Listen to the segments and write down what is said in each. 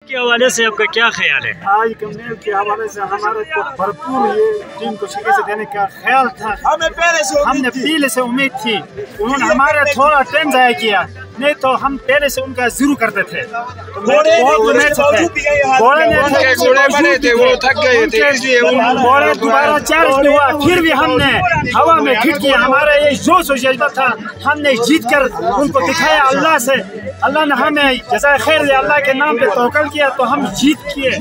के हवाले से आपका क्या ख्याल है? आज कमनेल के हवाले से हमारे को भरपूर ये टीम को शिकस्त देने का ख्याल था। हमने पहले से उम्मीद थी, उन्होंने हमारा थोड़ा टाइम ज़ाया किया, नहीं तो हम पहले से उनका जरूर करते थे। घोड़े दोबारा चार्ज नहीं हुआ, फिर भी हमने हवा में हिट किया। हमारा ये जोश और जज्बा था, हमने जीत कर उनको दिखाया। अल्लाह से, अल्लाह ने हमें जज़ाए खैर दिया, अल्लाह के नाम पे तवक्कल किया तो हम जीत किए।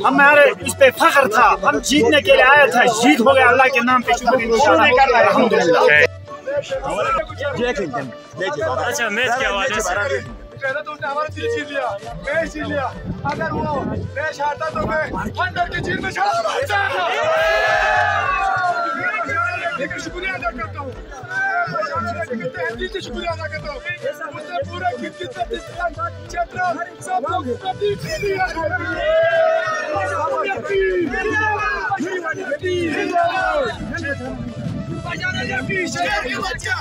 हमारे इस पे फख्र था, हम जीतने के लिए आया था, जीत हो गया। अल्लाह के नाम पे शुक्र इंशाअल्लाह, अल्हम्दुलिल्लाह। अच्छा, मैच के हवाले से पहले तो उसने हमारा दिल छीन लिया, मैच छीन लिया। अगर वो मैच हारता तो मैं अंदर की जेल में चला जाता। लेकिन शुक्रिया अदा करता हूँ, दिल से शुक्रिया अदा करता हूँ। उसने पूरे क्षेत्र सब लोग प्रतीक दिया। बचा